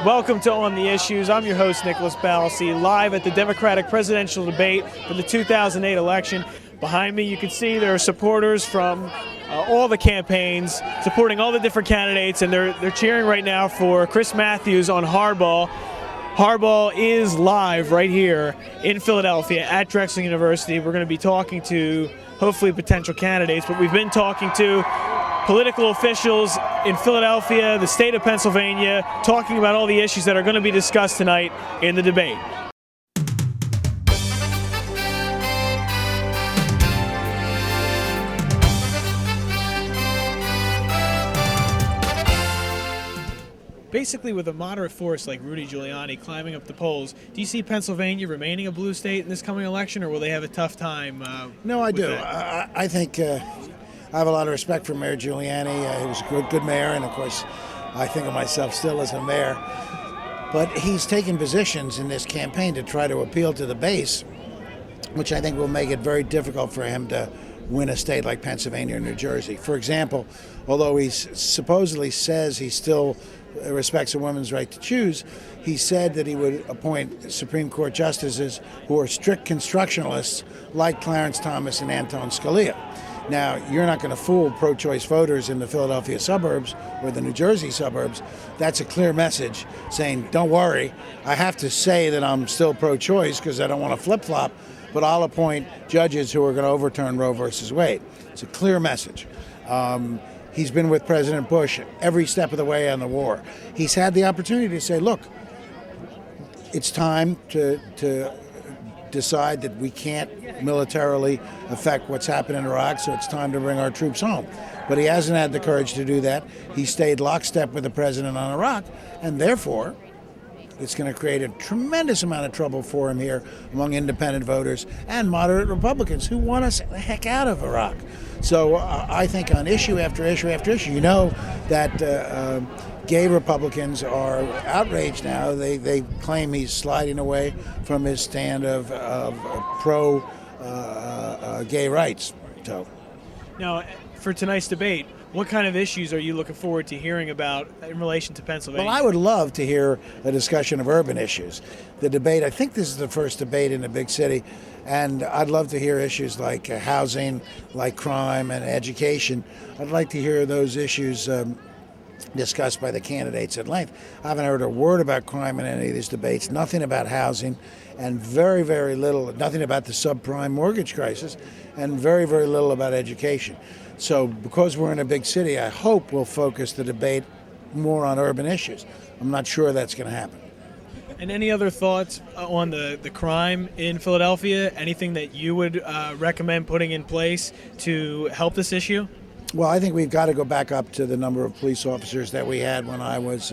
Welcome to On the Issues. I'm your host, Nicholas Ballasy, live at the Democratic presidential debate for the 2008 election. Behind me, you can see there are supporters from all the campaigns supporting all the different candidates, and they're cheering right now for Chris Matthews on hardball. Hardball is live right here in Philadelphia at Drexel University. We're going to be talking to hopefully potential candidates, but we've been talking to political officials in Philadelphia, the state of Pennsylvania, talking about all the issues that are going to be discussed tonight in the debate. Basically, with a moderate force like Rudy Giuliani climbing up the polls, do you see Pennsylvania remaining a blue state in this coming election, or will they have a tough time? No, I do. I think I have a lot of respect for Mayor Giuliani. He was a good mayor, and of course, I think of myself still as a mayor. But he's taken positions in this campaign to try to appeal to the base, which I think will make it very difficult for him to win a state like Pennsylvania or New Jersey. For example, although he supposedly says he still respects a woman's right to choose, he said that he would appoint Supreme Court justices who are strict constructionalists like Clarence Thomas and Anton Scalia. Now, you're not going to fool pro-choice voters in the Philadelphia suburbs or the New Jersey suburbs. That's a clear message saying, don't worry, I have to say that I'm still pro-choice because I don't want to flip-flop, but I'll appoint judges who are going to overturn Roe versus Wade. It's a clear message. He's been with President Bush every step of the way on the war. He's had the opportunity to say, look, it's time to decide that we can't militarily affect what's happened in Iraq, so it's time to bring our troops home. But he hasn't had the courage to do that. He stayed lockstep with the president on Iraq, and therefore it's going to create a tremendous amount of trouble for him here among independent voters and moderate Republicans who want us the heck out of Iraq. So I think on issue after issue after issue, you know that gay Republicans are outraged now. They claim he's sliding away from his stand of pro-gay rights. So now, for tonight's debate, what kind of issues are you looking forward to hearing about in relation to Pennsylvania? Well, I would love to hear a discussion of urban issues. The debate, I think this is the first debate in a big city, and I'd love to hear issues like housing, like crime and education. I'd like to hear those issues discussed by the candidates at length. I haven't heard a word about crime in any of these debates, nothing about housing, and very, very little, nothing about the subprime mortgage crisis, and very, very little about education. So because we're in a big city, I hope we'll focus the debate more on urban issues. I'm not sure that's going to happen. And any other thoughts on the crime in Philadelphia? Anything that you would recommend putting in place to help this issue? Well, I think we've got to go back up to the number of police officers that we had when I was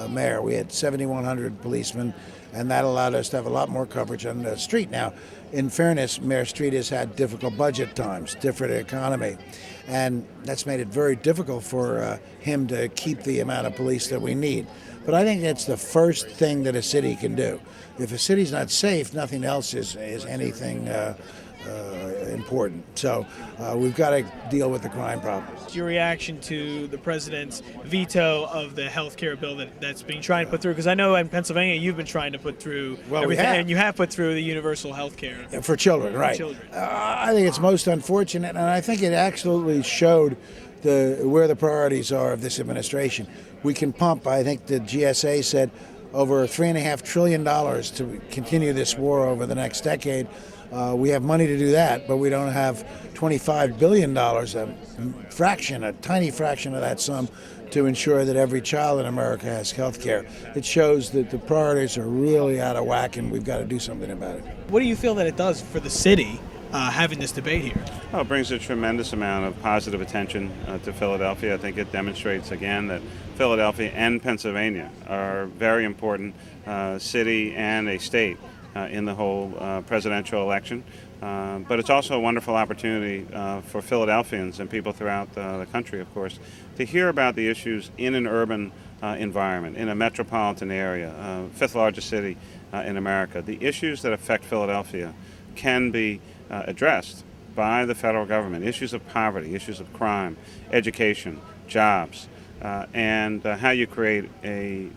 mayor. We had 7,100 policemen, and that allowed us to have a lot more coverage on the street. Now, in fairness, Mayor Street has had difficult budget times, different economy, and that's made it very difficult for him to keep the amount of police that we need. But I think that's the first thing that a city can do. If a city's not safe, nothing else is anything important. So we've got to deal with the crime problem. Your reaction to the president's veto of the health care bill that's being tried to put through? Because I know in Pennsylvania you've been trying to put through everything, and you have put through the universal health care. For children, right. For children. I think it's most unfortunate, and I think it absolutely showed where the priorities are of this administration. We can pump, I think the GSA said, over $3.5 trillion to continue this war over the next decade. We have money to do that, but we don't have $25 billion, a tiny fraction of that sum, to ensure that every child in America has health care. It shows that the priorities are really out of whack, and we've got to do something about it. What do you feel that it does for the city having this debate here? Well, it brings a tremendous amount of positive attention to Philadelphia. I think it demonstrates again that Philadelphia and Pennsylvania are a very important city and a state in the whole presidential election. But it's also a wonderful opportunity for Philadelphians and people throughout the country, of course, to hear about the issues in an urban environment, in a metropolitan area, fifth largest city in America. The issues that affect Philadelphia can be addressed by the federal government. Issues of poverty, issues of crime, education, jobs, and how you create a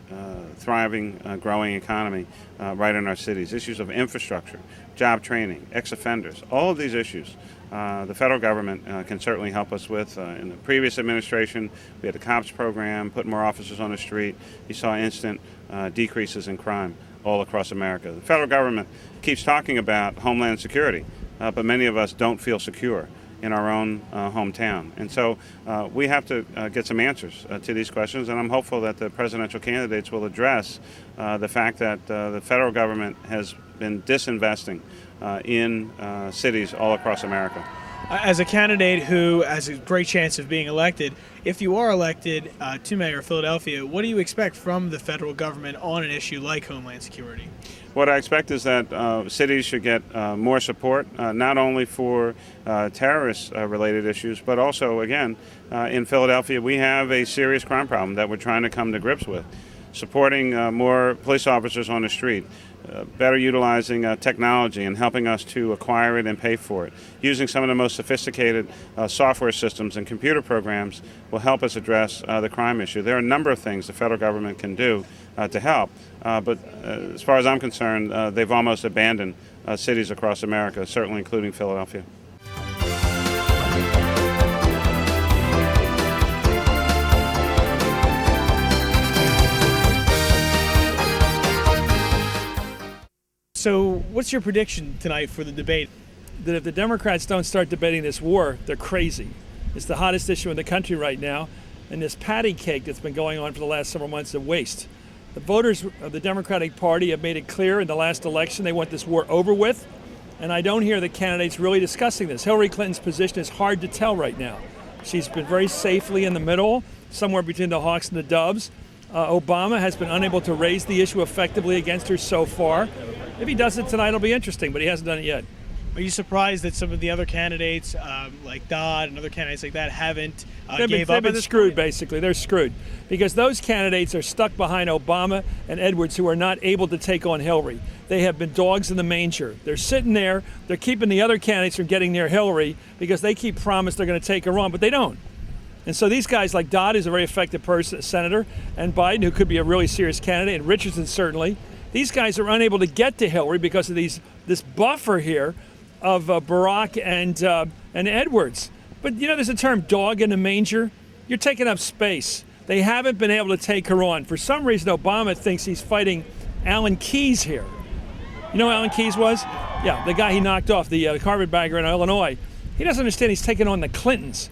thriving, growing economy right in our cities. Issues of infrastructure, job training, ex-offenders, all of these issues the federal government can certainly help us with. In the previous administration, we had the COPS program, put more officers on the street. You saw instant decreases in crime all across America. The federal government keeps talking about homeland security, but many of us don't feel secure in our own hometown. And so we have to get some answers to these questions, and I'm hopeful that the presidential candidates will address the fact that the federal government has been disinvesting in cities all across America. As a candidate who has a great chance of being elected, if you are elected to mayor of Philadelphia, what do you expect from the federal government on an issue like Homeland Security? What I expect is that cities should get more support, not only for terrorist-related issues, but also, again, in Philadelphia, we have a serious crime problem that we're trying to come to grips with. Supporting more police officers on the street, better utilizing technology and helping us to acquire it and pay for it. Using some of the most sophisticated software systems and computer programs will help us address the crime issue. There are a number of things the federal government can do to help, but as far as I'm concerned, they've almost abandoned cities across America, certainly including Philadelphia. So what's your prediction tonight for the debate? That if the Democrats don't start debating this war, they're crazy. It's the hottest issue in the country right now, and this patty cake that's been going on for the last several months is a waste. The voters of the Democratic Party have made it clear in the last election they want this war over with, and I don't hear the candidates really discussing this. Hillary Clinton's position is hard to tell right now. She's been very safely in the middle, somewhere between the Hawks and the Doves. Obama has been unable to raise the issue effectively against her so far. If he does it tonight, it'll be interesting, but he hasn't done it yet. Are you surprised that some of the other candidates, like Dodd and other candidates like that, haven't They've been screwed, basically. They're screwed because those candidates are stuck behind Obama and Edwards, who are not able to take on Hillary. They have been dogs in the manger. They're sitting there. They're keeping the other candidates from getting near Hillary because they keep promising they're going to take her on, but they don't. And so these guys like Dodd, who's a very effective senator, and Biden, who could be a really serious candidate, and Richardson certainly, these guys are unable to get to Hillary because of this buffer here of Barack and Edwards. But you know, there's a term, dog in the manger. You're taking up space. They haven't been able to take her on. For some reason, Obama thinks he's fighting Alan Keyes here. You know who Alan Keyes was? Yeah, the guy he knocked off, the carpetbagger in Illinois. He doesn't understand he's taking on the Clintons.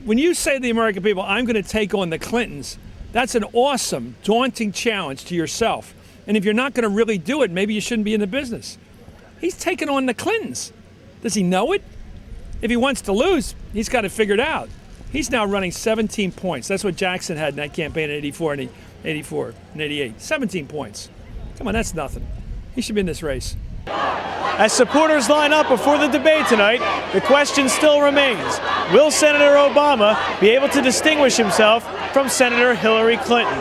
When you say to the American people, I'm going to take on the Clintons, that's an awesome, daunting challenge to yourself. And if you're not going to really do it, maybe you shouldn't be in the business. He's taking on the Clintons. Does he know it? If he wants to lose, he's got it figured out. He's now running 17 points. That's what Jackson had in that campaign in 84 and 88. 17 points. Come on, that's nothing. He should be in this race. As supporters line up before the debate tonight, the question still remains, will Senator Obama be able to distinguish himself from Senator Hillary Clinton?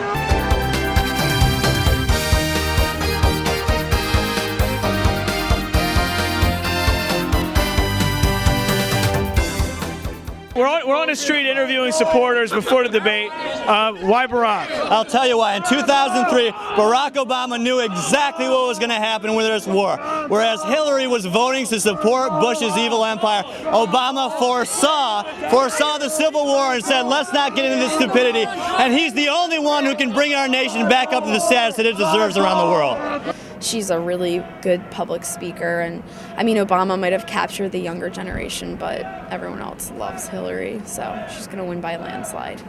We're on the street interviewing supporters before the debate. Why Barack? I'll tell you why. In 2003, Barack Obama knew exactly what was going to happen with this war. Whereas Hillary was voting to support Bush's evil empire, Obama foresaw the Civil War and said, let's not get into this stupidity. And he's the only one who can bring our nation back up to the status that it deserves around the world. She's a really good public speaker, and I mean, Obama might have captured the younger generation, but everyone else loves Hillary, so she's going to win by a landslide.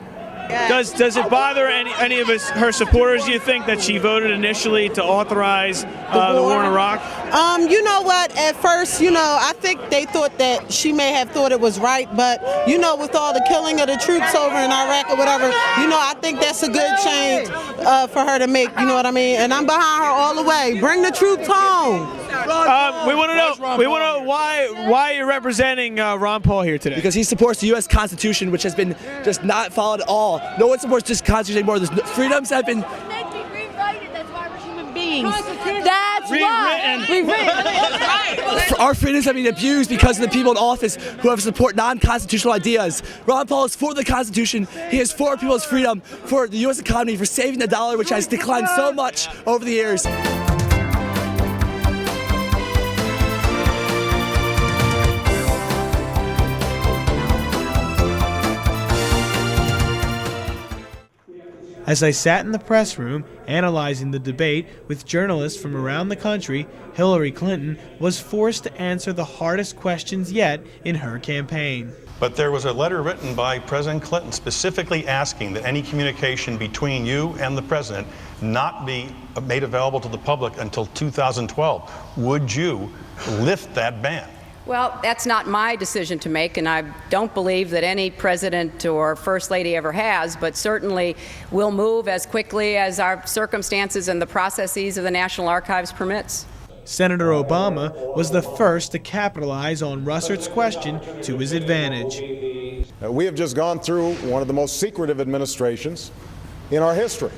Does it bother any of her supporters, do you think, that she voted initially to authorize the war in Iraq? You know what, at first, I think they thought that she may have thought it was right, but, with all the killing of the troops over in Iraq or whatever, I think that's a good change for her to make, you know what I mean? And I'm behind her all the way. Bring the troops home. We want to know why you're representing Ron Paul here today. Because he supports the U.S. Constitution, which has been just not followed at all. No one supports this Constitution anymore. Freedoms have been... Meant to be rewritten. That's why we're human beings. That's Our freedom is being abused because of the people in office who have support non-constitutional ideas. Ron Paul is for the Constitution. He is for people's freedom, for the U.S. economy, for saving the dollar, which has declined so much over the years. As I sat in the press room analyzing the debate with journalists from around the country, Hillary Clinton was forced to answer the hardest questions yet in her campaign. But there was a letter written by President Clinton specifically asking that any communication between you and the president not be made available to the public until 2012. Would you lift that ban? Well, that's not my decision to make, and I don't believe that any president or first lady ever has, but certainly we'll move as quickly as our circumstances and the processes of the National Archives permits. Senator Obama was the first to capitalize on Russert's question to his advantage. We have just gone through one of the most secretive administrations in our history.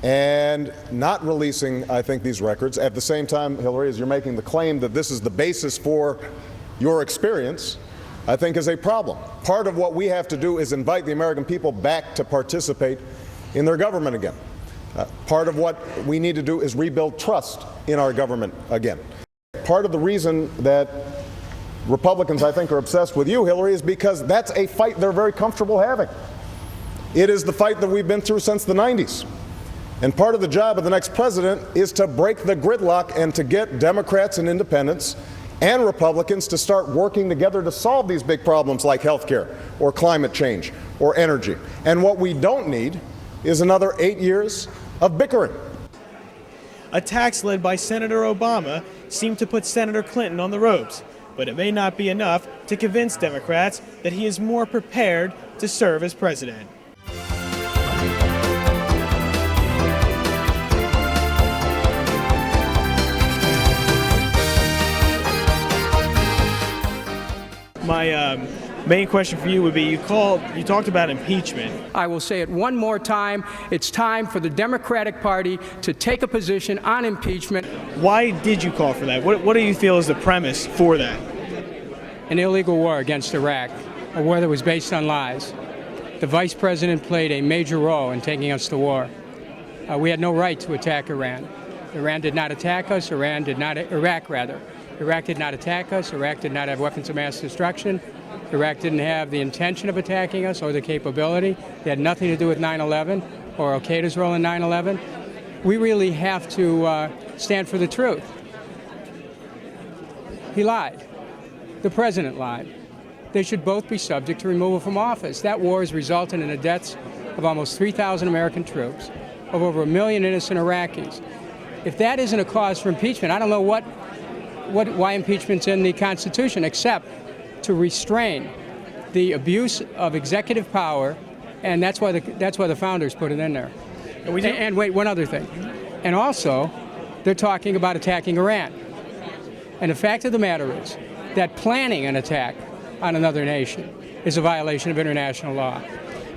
And not releasing, I think, these records. At the same time, Hillary, as you're making the claim that this is the basis for your experience, I think is a problem. Part of what we have to do is invite the American people back to participate in their government again. Part of what we need to do is rebuild trust in our government again. Part of the reason that Republicans, I think, are obsessed with you, Hillary, is because that's a fight they're very comfortable having. It is the fight that we've been through since the 90s. And part of the job of the next president is to break the gridlock and to get Democrats and independents and Republicans to start working together to solve these big problems like health care or climate change or energy. And what we don't need is another 8 years of bickering. Attacks led by Senator Obama seem to put Senator Clinton on the ropes, but it may not be enough to convince Democrats that he is more prepared to serve as president. My main question for you would be, you talked about impeachment. I will say it one more time. It's time for the Democratic Party to take a position on impeachment. Why did you call for that? What do you feel is the premise for that? An illegal war against Iraq, a war that was based on lies. The Vice President played a major role in taking us to war. We had no right to attack Iran. Iran did not attack us. Iraq did not attack us. Iraq did not have weapons of mass destruction. Iraq didn't have the intention of attacking us or the capability. It had nothing to do with 9/11 or Al-Qaeda's role in 9/11. We really have to stand for the truth. He lied. The president lied. They should both be subject to removal from office. That war has resulted in the deaths of almost 3,000 American troops, of over 1 million innocent Iraqis. If that isn't a cause for impeachment, I don't know why impeachment's in the Constitution, except to restrain the abuse of executive power, and that's why the founders put it in there. And wait, one other thing. And also, they're talking about attacking Iran. And the fact of the matter is that planning an attack on another nation is a violation of international law.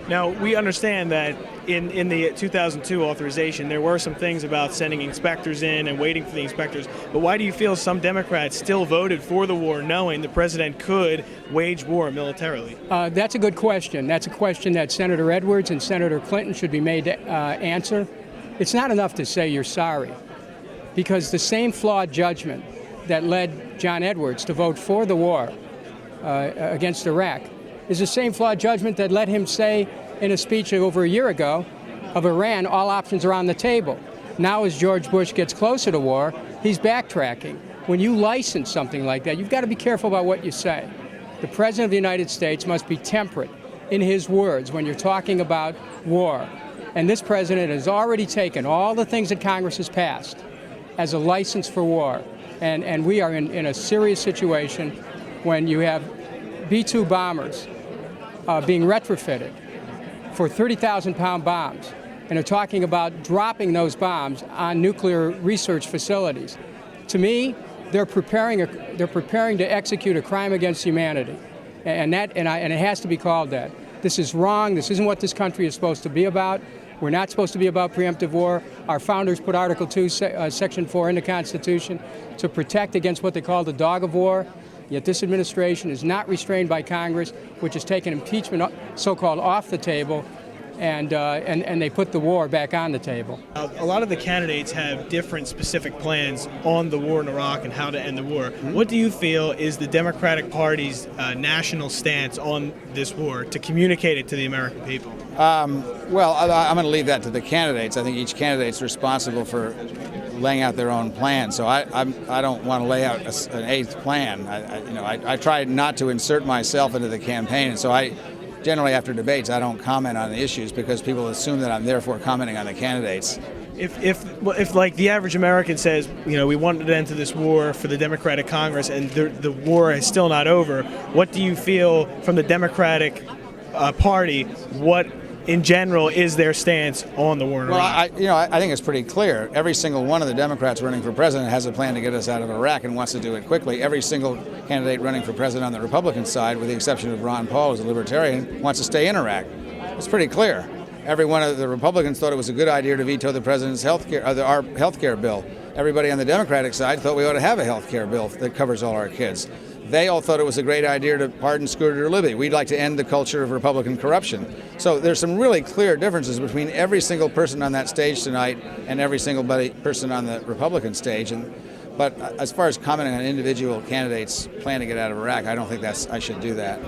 Now, we understand that in the 2002 authorization, there were some things about sending inspectors in and waiting for the inspectors. But why do you feel some Democrats still voted for the war, knowing the president could wage war militarily? That's a good question. That's a question that Senator Edwards and Senator Clinton should be made to answer. It's not enough to say you're sorry, because the same flawed judgment that led John Edwards to vote for the war against Iraq is the same flawed judgment that led him say in a speech over a year ago of Iran, all options are on the table. Now, as George Bush gets closer to war, he's backtracking. When you license something like that, you've got to be careful about what you say. The President of the United States must be temperate in his words when you're talking about war. And this president has already taken all the things that Congress has passed as a license for war. And we are in a serious situation when you have B-2 bombers being retrofitted for 30,000-pound bombs, and they're talking about dropping those bombs on nuclear research facilities. To me, they're preparing to execute a crime against humanity, and it has to be called that. This is wrong. This isn't what this country is supposed to be about. We're not supposed to be about preemptive war. Our founders put Article 2, Section 4 in the Constitution to protect against what they call the dog of war. Yet this administration is not restrained by Congress, which has taken impeachment so-called off the table, and they put the war back on the table. A lot of the candidates have different specific plans on the war in Iraq and how to end the war. What do you feel is the Democratic Party's national stance on this war to communicate it to the American people? Well, I'm going to leave that to the candidates. I think each candidate's responsible for laying out their own plan. So I don't want to lay out an eighth plan. I try not to insert myself into the campaign, and so generally after debates I don't comment on the issues because people assume that I'm therefore commenting on the candidates. If like the average American says, we wanted to end this war for the Democratic Congress and the war is still not over, what do you feel from the Democratic Party? What in general is their stance on the war in Iraq? Well, I think it's pretty clear. Every single one of the Democrats running for president has a plan to get us out of Iraq and wants to do it quickly. Every single candidate running for president on the Republican side, with the exception of Ron Paul, who's a libertarian, wants to stay in Iraq. It's pretty clear. Every one of the Republicans thought it was a good idea to veto the president's our health care bill. Everybody on the Democratic side thought we ought to have a health care bill that covers all our kids. They all thought it was a great idea to pardon Scooter Libby. We'd like to end the culture of Republican corruption. So there's some really clear differences between every single person on that stage tonight and every single person on the Republican stage. But as far as commenting on individual candidates' plan to get out of Iraq, I don't think I should do that.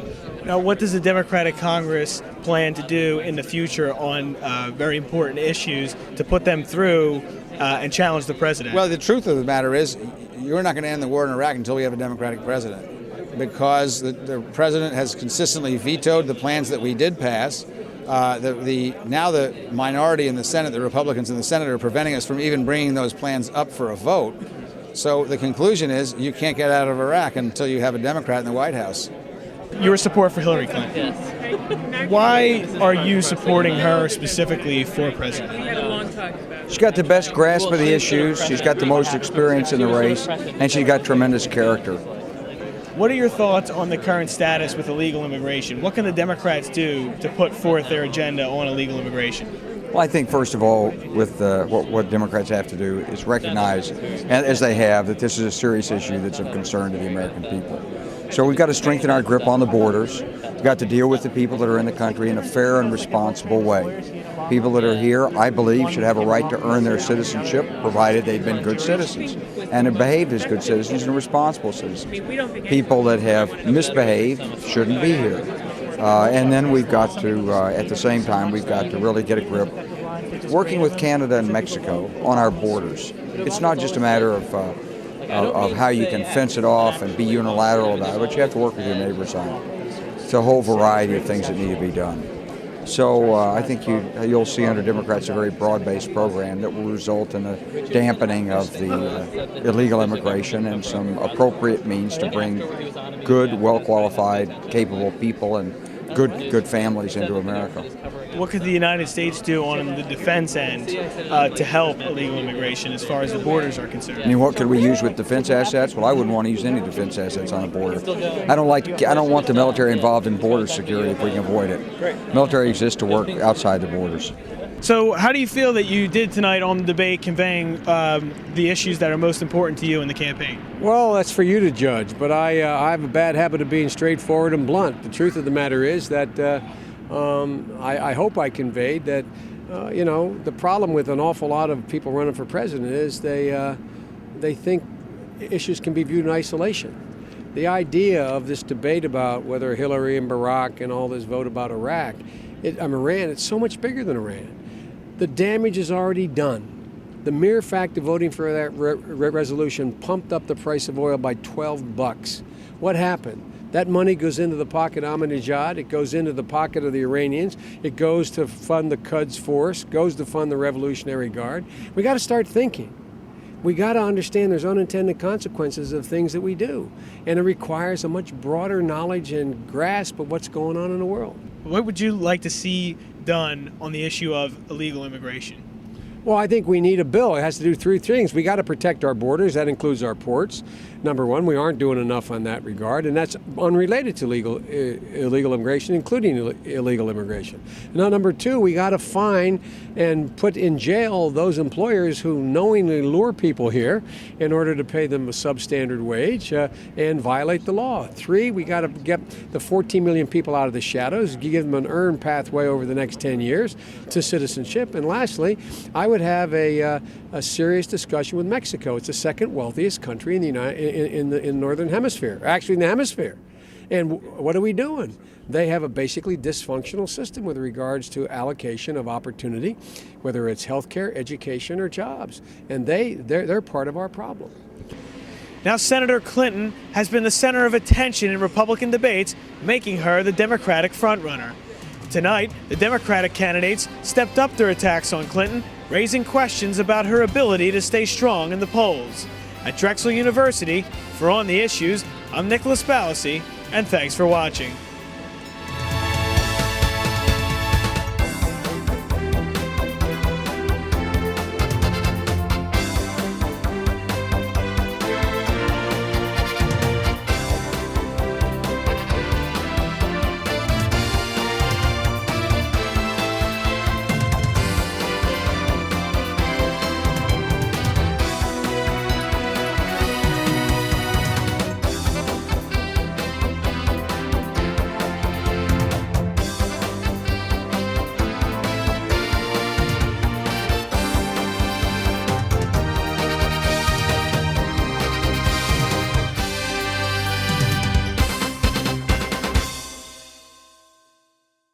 Now, what does the Democratic Congress plan to do in the future on very important issues to put them through and challenge the president? Well, the truth of the matter is, you're not going to end the war in Iraq until we have a Democratic president, because the president has consistently vetoed the plans that we did pass. Now the minority in the Senate, the Republicans in the Senate, are preventing us from even bringing those plans up for a vote. So the conclusion is you can't get out of Iraq until you have a Democrat in the White House. Your support for Hillary Clinton. Yes. Why are you supporting her specifically for president? She's got the best grasp of the issues, she's got the most experience in the race, and she's got tremendous character. What are your thoughts on the current status with illegal immigration? What can the Democrats do to put forth their agenda on illegal immigration? Well, I think, first of all, with what Democrats have to do is recognize, as they have, that this is a serious issue that's of concern to the American people. So we've got to strengthen our grip on the borders. We've got to deal with the people that are in the country in a fair and responsible way. People that are here, I believe, should have a right to earn their citizenship, provided they've been good citizens and have behaved as good citizens and responsible citizens. People that have misbehaved shouldn't be here. And then we've got to, at the same time, we've got to really get a grip, working with Canada and Mexico on our borders. It's not just a matter of how you can fence it off and be unilateral about it, but you have to work with your neighbors on it. It's a whole variety of things that need to be done. So I think you'll see under Democrats a very broad-based program that will result in a dampening of the illegal immigration and some appropriate means to bring good, well-qualified, capable people and good families into America. What could the United States do on the defense end to help illegal immigration as far as the borders are concerned? I mean, what could we use with defense assets? Well, I wouldn't want to use any defense assets on the border. I don't want the military involved in border security if we can avoid it. Military exists to work outside the borders. So how do you feel that you did tonight on the debate, conveying the issues that are most important to you in the campaign? Well, that's for you to judge, but I have a bad habit of being straightforward and blunt. The truth of the matter is that I hope I conveyed that, the problem with an awful lot of people running for president is they think issues can be viewed in isolation. The idea of this debate about whether Hillary and Barack and all this vote about Iran, it's so much bigger than Iran. The damage is already done. The mere fact of voting for that resolution pumped up the price of oil by $12. What happened? That money goes into the pocket of Ahmadinejad, it goes into the pocket of the Iranians, it goes to fund the Quds Force, goes to fund the Revolutionary Guard. We got to start thinking. We got to understand there's unintended consequences of things that we do, and it requires a much broader knowledge and grasp of what's going on in the world. What would you like to see done on the issue of illegal immigration? Well, I think we need a bill. It has to do three things. We got to protect our borders. That includes our ports. Number one, we aren't doing enough on that regard, and that's unrelated to illegal immigration, including illegal immigration. Now, number two, we got to fine and put in jail those employers who knowingly lure people here in order to pay them a substandard wage and violate the law. Three, we got to get the 14 million people out of the shadows, give them an earned pathway over the next 10 years to citizenship. And lastly, I would have a serious discussion with Mexico. It's the second wealthiest country in the Northern Hemisphere, actually in the hemisphere. And what are we doing? They have a basically dysfunctional system with regards to allocation of opportunity, whether it's healthcare, education, or jobs. And they're part of our problem. Now, Senator Clinton has been the center of attention in Republican debates, making her the Democratic frontrunner. Tonight, the Democratic candidates stepped up their attacks on Clinton, raising questions about her ability to stay strong in the polls. At Drexel University, for On the Issues, I'm Nicholas Ballasy, and thanks for watching.